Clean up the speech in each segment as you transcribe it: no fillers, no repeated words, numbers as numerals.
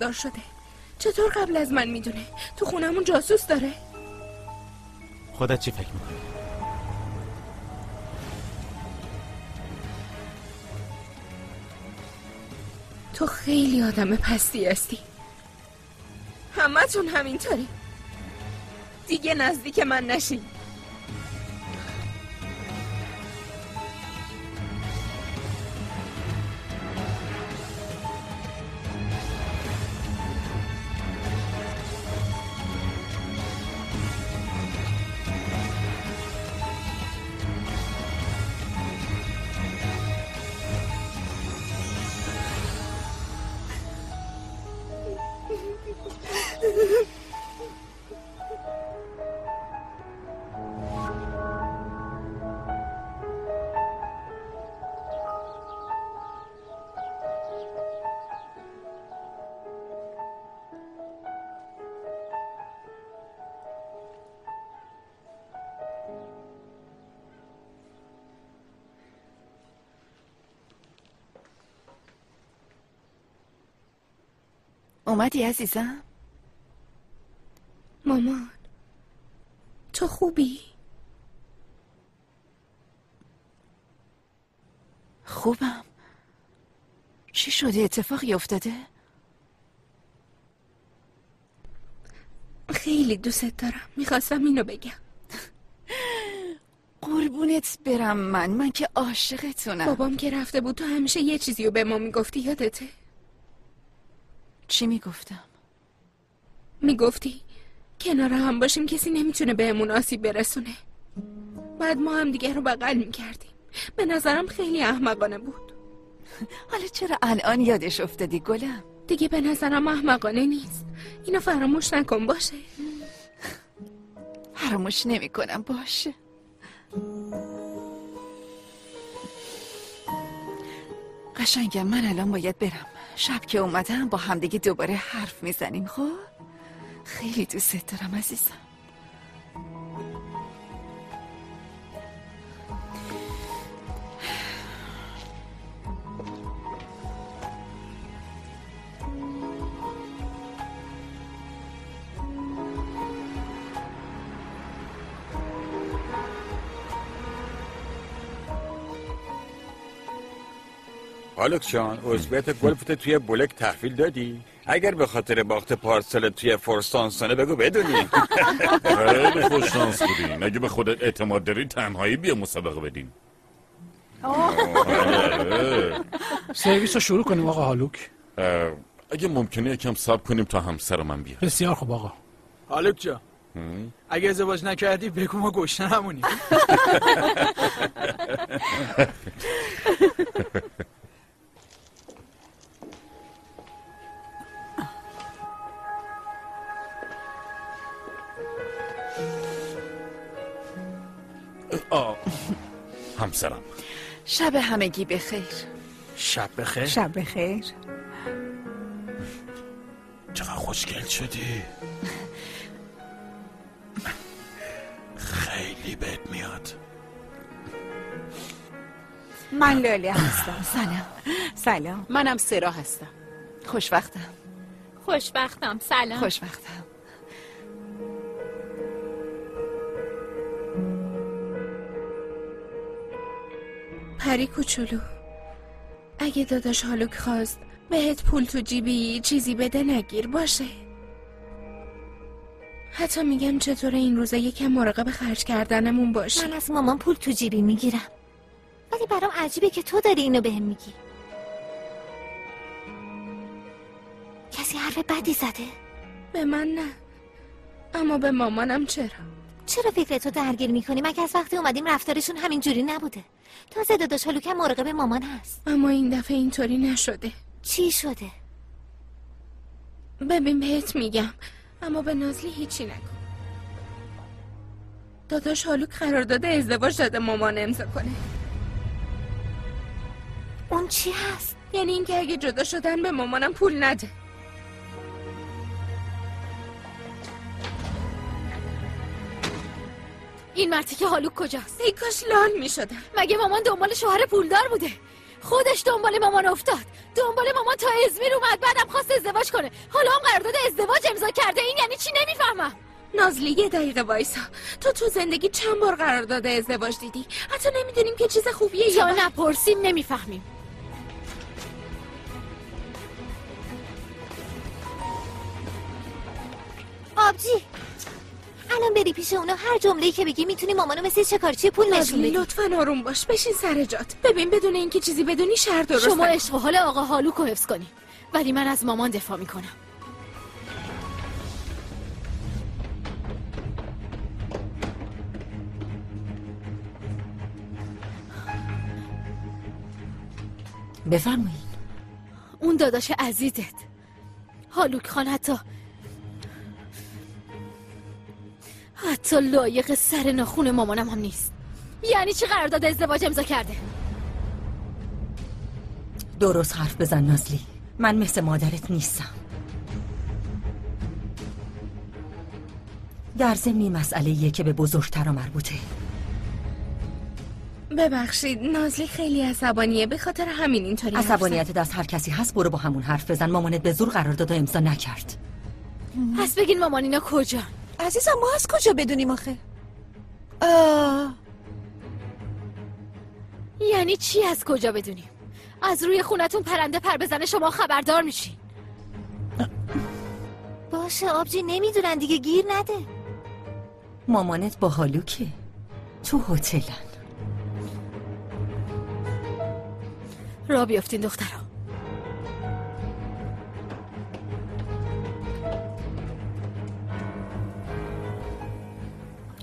خوددار شده. چطور قبل از من میدونه؟ تو خونمون جاسوس داره؟ خودت چی فکر میکنی؟ تو خیلی آدم پستی هستی. همتون همینطوری. دیگه نزدیک من نشین. اومدی عزیزم؟ مامان تو خوبی؟ خوبم. چی شده؟ اتفاقی افتاده؟ خیلی دوست دارم. میخواستم اینو بگم. قربونت برم من که عاشقتونم. بابام که رفته بود تو همیشه یه چیزی رو به ما میگفتی، یادته؟ چی میگفتم؟ میگفتی کنار هم باشیم کسی نمیتونه بهمون آسیب برسونه. بعد ما هم دیگه رو بغل میکردیم. به نظرم خیلی احمقانه بود. حالا چرا الان یادش افتادی گلم؟ دیگه به نظرم احمقانه نیست. اینو فراموش نکن باشه؟ فراموش نمی کنم باشه. قشنگم من الان باید برم. شب که اومدم با همدیگه دوباره حرف میزنیم. خب خیلی دوست دارم عزیزم. هالوک جان، عضویت گلفت توی بلک تحویل دادی؟ اگر به خاطر باخت پارسل توی فورستانسونه بگو بدونیم. خیلی خوششانس بودین. اگه به خودت اعتماد داری تنهایی بیا مسابقه بدین. سرویس رو شروع کنیم آقا هالوک. اگه ممکنه یکم صبر کنیم تا همسر من بیاد. بسیار خوب آقا. هالوک جان، اگه ازدواج نکردی بگو ما گشنه همونیم. همسرم، شب همگی بخیر. شب بخیر. شب بخیر. چقدر خوشگل شدی. خیلی بهت میاد. من لاله هستم. سلام. سلام. منم سرا هستم. خوشوقتم. خوشبختم. سلام. خوشوقتم. پری کوچولو، اگه داداش هالوک خواست بهت پول تو جیبی چیزی بده نگیر باشه. حتی میگم چطوره این روزا یکم مراقب خرج کردنمون باشه. من از مامان پول تو جیبی میگیرم، ولی برام عجیبه که تو داری اینو بهم میگی. کسی حرف بدی زده؟ به من نه، اما به مامانم چرا فکرتو درگیر میکنی؟ مگه از وقتی اومدیم رفتارشون همین جوری نبوده؟ تازه داداش هالوک هم مراقب مامان هست. اما این دفعه اینطوری نشده. چی شده؟ ببین بهت میگم، اما به نازلی هیچی نکن. داداش هالوک قرارداد ازدواج داده مامان امضا کنه. اون چی هست؟ یعنی اینکه اگه جدا شدن به مامانم پول نده. این مرتی که هالوک کجاست؟ ای کاش لال میشدم. مگه مامان دنبال شوهر پولدار بوده؟ خودش دنبال مامان افتاد، دنبال مامان تا ازمیر اومد، بعدم خواست ازدواج کنه. حالا هم قرارداد ازدواج امضا کرده. این یعنی چی؟ نمیفهمم. نازلی یه دقیقه وایسا. تو زندگی چند بار قرارداد ازدواج دیدی؟ حتی نمیدونیم که چیز خوبیه یا تا نپرسیم نمیفهمیم. آبجی الان بری پیش اونا هر جمله‌ای که بگی میتونی مامانو مثل شکارچی پول نشون بدی. لطفاً آروم باش، بشین سر جات. ببین بدون اینکه چیزی بدونی شهر درست شما عشق و حال آقا هالوکو حفظ کنی، ولی من از مامان دفاع میکنم. بفرمایید. اون داداش عزیزت هالوک خان حتی لایق سر ناخون مامانم هم نیست. یعنی چی قرارداد ازدواج امضا کرده؟ درست حرف بزن نازلی، من مثل مادرت نیستم. در ضمن مسئله‌ایه که به بزرگترا مربوطه. ببخشید نازلی خیلی عصبانیه، به خاطر همین اینطوری عصبانیت دست هر کسی هست. برو با همون حرف بزن. مامانت به زور قرارداد امضا نکرد. پس بگین مامان اینا کجا؟ عزیزم ما از کجا بدونیم آخه؟ یعنی چی از کجا بدونیم؟ از روی خونتون پرنده پر بزنه شما خبردار میشین. باشه آبجی، نمیدونن دیگه، گیر نده. مامانت با هالوکه، تو هتلن. را بیافتین دخترها.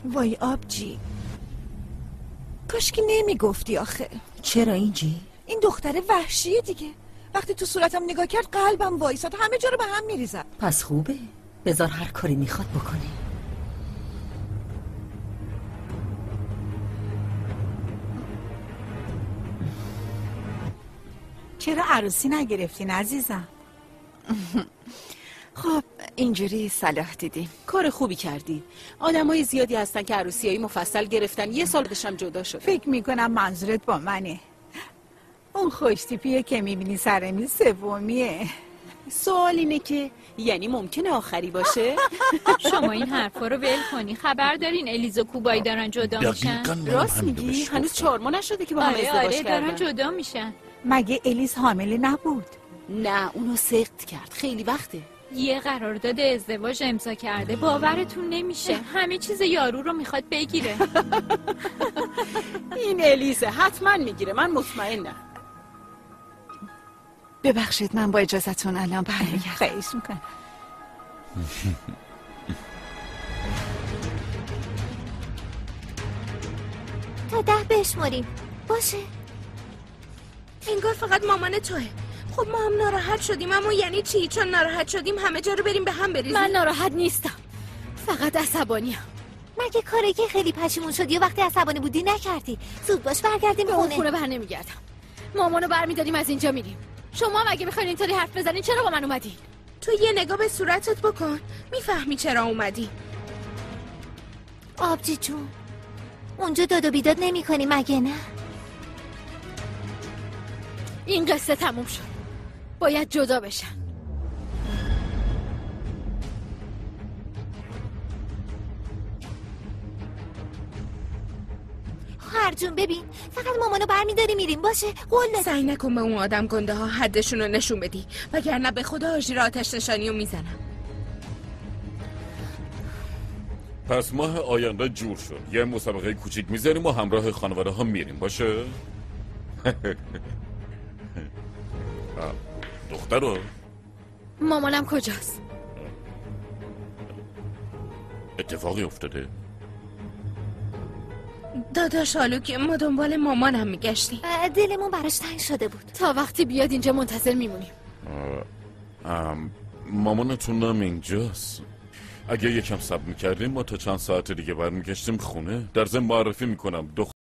وای آبجی، کاش که نمیگفتی آخه. چرا اینجی؟ این دختره وحشیه دیگه. وقتی تو صورتم نگاه کرد قلبم وایساد، همه جا رو به هم میریزد. پس خوبه، بذار هر کاری میخواد بکنه. چرا عروسی نگرفتین عزیزم؟ خب اینجوری صلاح دیدیم. کار خوبی کردی. آدمای زیادی هستن که عروسیای مفصل گرفتن، یه سال بعدش هم جدا شد. فکر میکنم منظورت با منه. اون خوش تیپیه که میبینی سر میز سومیه. سوال اینه که یعنی ممکنه آخری باشه؟ شما این حرفا رو ول کنی. خبر دارین الیز و کوبایی دارن جدا میشن؟ راست میگی؟ هنوز 4 ماه نشده که با هم ازدواج کردن. دارن جدا میشن. مگه الیز حامله نبود؟ نه اونو سقط کرد، خیلی وقته. یه قرارداد ازدواج امضا کرده، باورتون نمیشه. همه چیز یارو رو میخواد بگیره. این الیزه حتما میگیره، من مطمئنم. ببخشید من با اجازهتون الان برمیگردم. خواهش میکنم. تا 10 بشماریم. باشه. انگار فقط مامان توه. خب ما هم ناراحت شدیم، اما یعنی چی؟ چون ناراحت شدیم همه جا رو بریم به هم بریزیم؟ من ناراحت نیستم، فقط عصبانیم. مگه کاری که خیلی پشیمون شدی و وقتی عصبانی بودی نکردی؟ زود باش برگردیم به اون خونه بر نمیگردم. مامانو برمیداریم از اینجا میریم. شما مگه میخواین اینطوری حرف بزنین؟ چرا با من اومدین؟ تو یه نگاه به صورتت بکن، میفهمی چرا اومدی. آبجی جون، اونجا داد و بیداد نمی کنی مگه نه؟ این قصه تموم شد، باید جدا بشن. خواهر جون ببین، فقط مامانو برمیداری میریم. باشه قول بده. سعی نکن به اون آدم گنده ها حدشون رو نشون بدی، وگرنه به خدا آژیر آتش نشانی رو میزنم. پس ماه آینده جور شد، یه مسابقه کوچیک میذاریم و همراه خانواده ها میریم. باشه؟ دخترو مامانم کجاست؟ اتفاقی افتاده؟ داداش هالوک، ما دنبال مامانم میگشتیم. دلمون براش تنگ شده بود. تا وقتی بیاد اینجا منتظر میمونیم. مامانتون هم اینجاست. اگه یکم صبر میکردیم ما تا چند ساعت دیگه برمیگشتیم خونه. در ضمن معرفی میکنم